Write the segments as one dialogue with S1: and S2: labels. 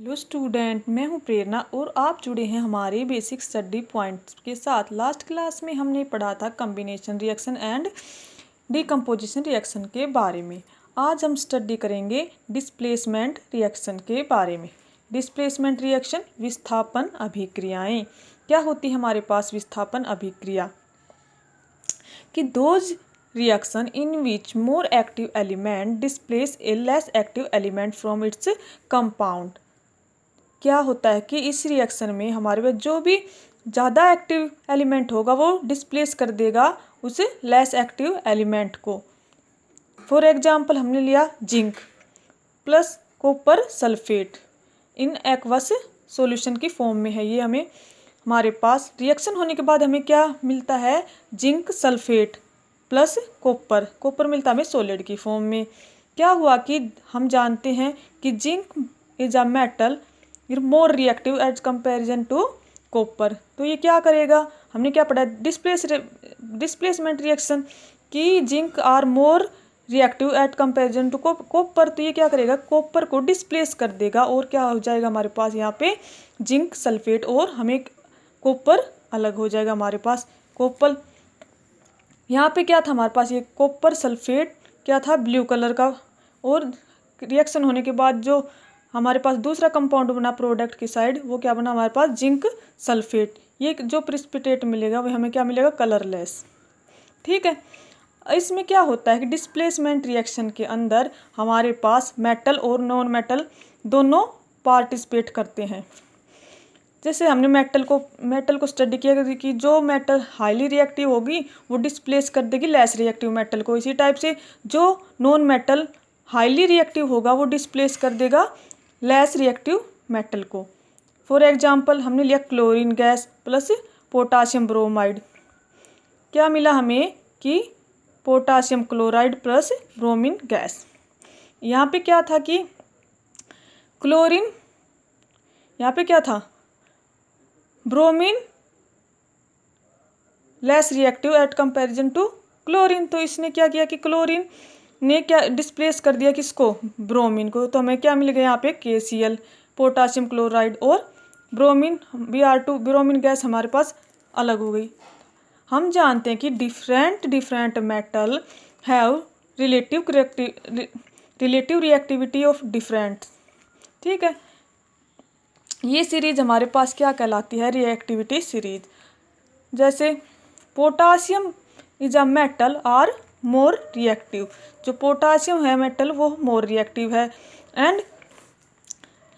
S1: Hello student, मैं हूं प्रेरणा और आप जुड़े हैं हमारे बेसिक स्टडी पॉइंट्स के साथ। लास्ट क्लास में हमने पढ़ा था combination reaction and decomposition reaction के बारे में। आज हम स्टडी करेंगे डिस्प्लेसमेंट रिएक्शन के बारे में। डिस्प्लेसमेंट रिएक्शन विस्थापन अभिक्रियाएं। क्या होती है हमारे पास विस्थापन अभिक्रिया? कि those reaction in which more active element displace a less active element from its compound। क्या होता है कि इस रिएक्शन में हमारे पास जो भी ज़्यादा एक्टिव एलिमेंट होगा वो डिस्प्लेस कर देगा उस लेस एक्टिव एलिमेंट को। फॉर एग्जांपल हमने लिया zinc plus copper sulphate in aqueous solution की फॉर्म में है। ये हमें हमारे पास रिएक्शन होने के बाद हमें क्या मिलता है? जिंक सल्फेट प्लस कॉपर मिलता है हमें सॉलिड की फॉर्म में। क्या हुआ कि हम जानते हैं कि zinc is a metal more reactive as comparison to copper. तो ये क्या करेगा? हमने क्या पढ़ा? डिस्प्लेसमेंट रिएक्शन कि zinc are more reactive at comparison to copper. तो ये क्या करेगा? कॉपर को डिस्प्लेस कर देगा और क्या हो जाएगा हमारे पास यहाँ पे जिंक सल्फेट और हमें कॉपर अलग हो जाएगा हमारे पास कॉपर। यहाँ पे क्या था हमारे पास? ये कॉपर सल्फेट क्या था? ब्लू कलर का। और रिएक्शन होने के बाद जो हमारे पास दूसरा कंपाउंड बना प्रोडक्ट की साइड, वो क्या बना हमारे पास? Zinc sulphate. ये जो प्रिसिपिटेट मिलेगा वो हमें क्या मिलेगा? कलरलेस। ठीक है। इसमें क्या होता है कि डिस्प्लेसमेंट रिएक्शन के अंदर हमारे पास मेटल और नॉन मेटल दोनों पार्टिसिपेट करते हैं। जैसे हमने मेटल को स्टडी किया कि जो मेटल हाईली रिएक्टिव होगी वो डिस्प्लेस कर देगी लेस रिएक्टिव मेटल को। इसी टाइप से जो नॉन मेटल हाईली रिएक्टिव होगा वो डिस्प्लेस कर देगा लेस रिएक्टिव मेटल को। फॉर एग्जांपल हमने लिया chlorine gas plus potassium bromide. क्या मिला हमें? कि potassium chloride plus bromine gas. यहाँ पे क्या था कि क्लोरीन, यहाँ पे क्या था? Bromine less reactive at comparison to chlorine. तो इसने क्या किया कि क्लोरीन ने क्या डिस्प्लेस कर दिया किसको? ब्रोमीन को। तो हमें क्या मिल गया यहाँ पे? KCl पोटासियम क्लोराइड और ब्रोमीन Br2 ब्रोमीन गैस हमारे पास अलग हो गई। हम जानते हैं कि different metal have relative reactivity of different. ठीक है। ये सीरीज हमारे पास क्या कहलाती है? Reactivity series. जैसे potassium is a metal are more reactive. जो पोटासियम है मेटल वो मोर रिएक्टिव है and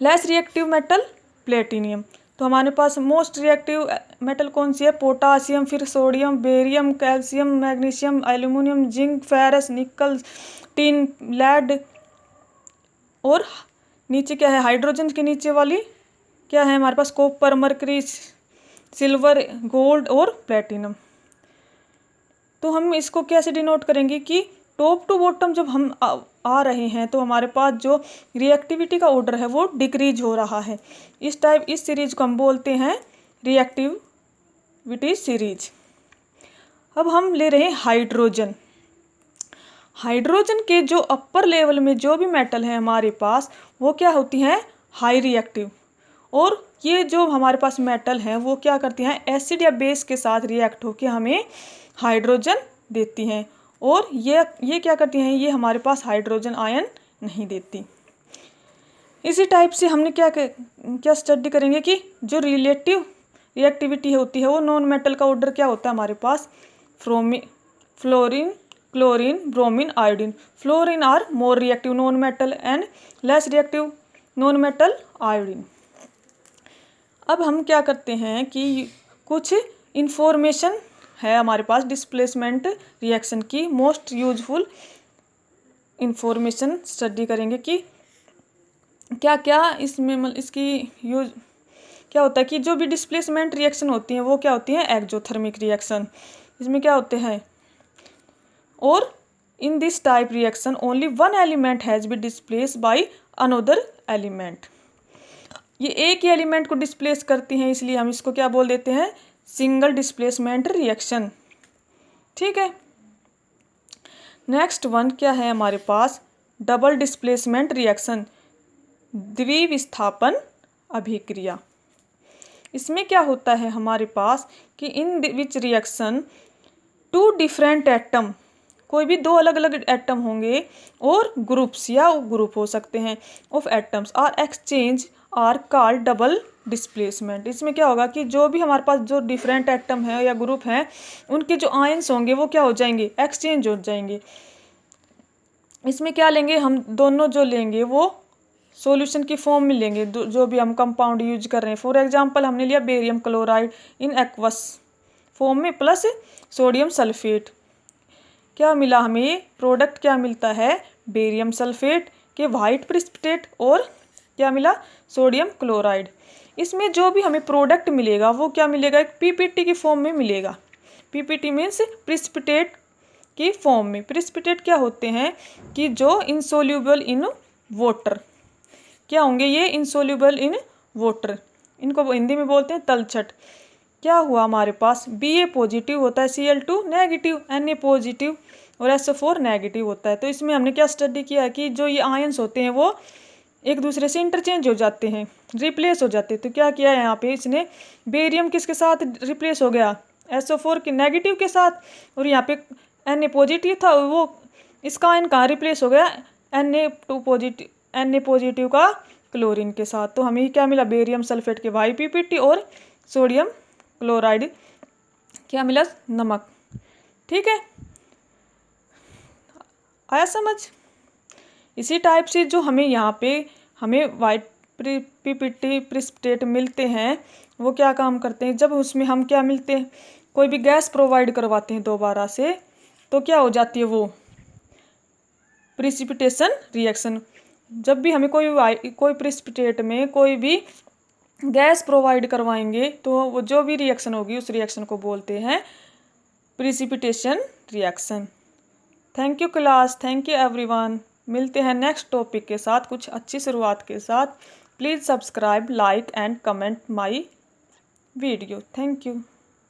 S1: less reactive metal platinum. तो हमारे पास मोस्ट रिएक्टिव मेटल कौन सी है? पोटासियम, फिर sodium, barium, calcium, magnesium, aluminium, zinc, ferrous, निकल, टिन, लेड। और नीचे क्या है? हाइड्रोजन के नीचे वाली क्या है हमारे पास? कॉपर, मरकरी, सिल्वर, गोल्ड और प्लेटिनम। तो हम इसको कैसे डिनोट करेंगे कि टॉप टू बॉटम जब हम आ रहे हैं तो हमारे पास जो रिएक्टिविटी का ऑर्डर है वो डिक्रीज हो रहा है। इस सीरीज को हम बोलते हैं रिएक्टिविटी सीरीज। अब हम ले रहे हैं हाइड्रोजन। हाइड्रोजन के जो अपर लेवल में जो भी मेटल है हमारे पास वो क्या होती हैं? High reactive. और ये जो हमारे पास मेटल हैं वो क्या करती हैं? एसिड या बेस के साथ रिएक्ट होकर हमें हाइड्रोजन देती हैं। और ये क्या करती हैं? ये हमारे पास हाइड्रोजन आयन नहीं देती। इसी टाइप से हमने क्या स्टडी करेंगे कि जो रिलेटिव रिएक्टिविटी होती है वो नॉन मेटल का ऑर्डर क्या होता है हमारे पास? Fluorine, chlorine, bromine, iodine. Fluorine are more reactive non metal and less reactive non metal iodine. अब हम क्या करते हैं कि कुछ इंफॉर्मेशन है हमारे पास डिस्प्लेसमेंट रिएक्शन की। मोस्ट यूजफुल इंफॉर्मेशन स्टडी करेंगे कि क्या क्या इसमें इसकी यूज क्या होता है कि जो भी डिस्प्लेसमेंट रिएक्शन होती हैं वो क्या होती हैं? Exothermic reaction. इसमें क्या होते हैं? और in this type reaction only one element has been displace by another element. ये एक ही एलिमेंट को डिस्प्लेस करती हैं, इसलिए हम इसको क्या बोल देते हैं? Single displacement reaction. ठीक है। नेक्स्ट वन क्या है हमारे पास? डबल डिस्प्लेसमेंट रिएक्शन, द्विविस्थापन अभिक्रिया। इसमें क्या होता है हमारे पास कि in which reaction two different atom, कोई भी दो अलग अलग एटम होंगे और ग्रुप्स या ग्रुप हो सकते हैं of atoms are exchange are called double displacement. इसमें क्या होगा कि जो भी हमारे पास जो डिफरेंट एटम है या ग्रुप हैं उनके जो आयंस होंगे वो क्या हो जाएंगे, एक्सचेंज हो जाएंगे। इसमें क्या लेंगे हम, दोनों जो लेंगे वो सॉल्यूशन की फॉर्म में लेंगे, जो भी हम कंपाउंड यूज कर रहे हैं। फॉर एग्जांपल हमने लिया barium chloride in aqueous form में प्लस सोडियम सल्फेट। क्या मिला हमें, प्रोडक्ट क्या मिलता है, बेरियम सल्फेट के वाइट प्रिसिपिटेट और क्या मिला, सोडियम क्लोराइड। इसमें जो भी हमें प्रोडक्ट मिलेगा वो क्या मिलेगा, एक पीपीटी की फॉर्म में मिलेगा। पीपीटी मीन्स प्रिसिपिटेट की फॉर्म में। प्रिसिपिटेट क्या होते हैं कि जो इनसोल्यूबल इन वाटर, क्या होंगे ये, इनसोल्यूबल इन वाटर, इनको हिंदी में बोलते हैं तलछट। क्या हुआ हमारे पास, Ba पॉजिटिव होता है, Cl2 नेगेटिव, Na पॉजिटिव और SO4 नेगेटिव होता है। तो इसमें हमने क्या स्टडी किया है कि जो ये आयंस होते हैं वो एक दूसरे से इंटरचेंज हो जाते हैं, रिप्लेस हो जाते हैं। तो क्या किया है यहाँ पे इसने, बेरियम किसके साथ रिप्लेस हो गया, SO4 के नेगेटिव के साथ, और यहाँ पे Na पॉजिटिव था वो, इसका आयन कहाँ रिप्लेस हो गया, Na पॉजिटिव का क्लोरीन के साथ। तो हमें क्या मिला, बेरियम सल्फेट के YPPT और सोडियम क्लोराइड क्या मिला, नमक। ठीक है, आया समझ। इसी टाइप से जो हमें यहाँ पे हमें वाइट पीपीटी प्रिसिपिटेट मिलते हैं वो क्या काम करते हैं, जब उसमें हम क्या मिलते हैं, कोई भी गैस प्रोवाइड करवाते हैं दोबारा से, तो क्या हो जाती है वो प्रिसिपिटेशन रिएक्शन। जब भी हमें कोई प्रिसिपिटेट में कोई भी गैस प्रोवाइड करवाएंगे तो वो जो भी रिएक्शन होगी उस रिएक्शन को बोलते हैं precipitation reaction. Thank you class, thank you everyone. मिलते हैं नेक्स्ट टॉपिक के साथ कुछ अच्छी शुरुआत के साथ। Please subscribe, like and comment my video. Thank you.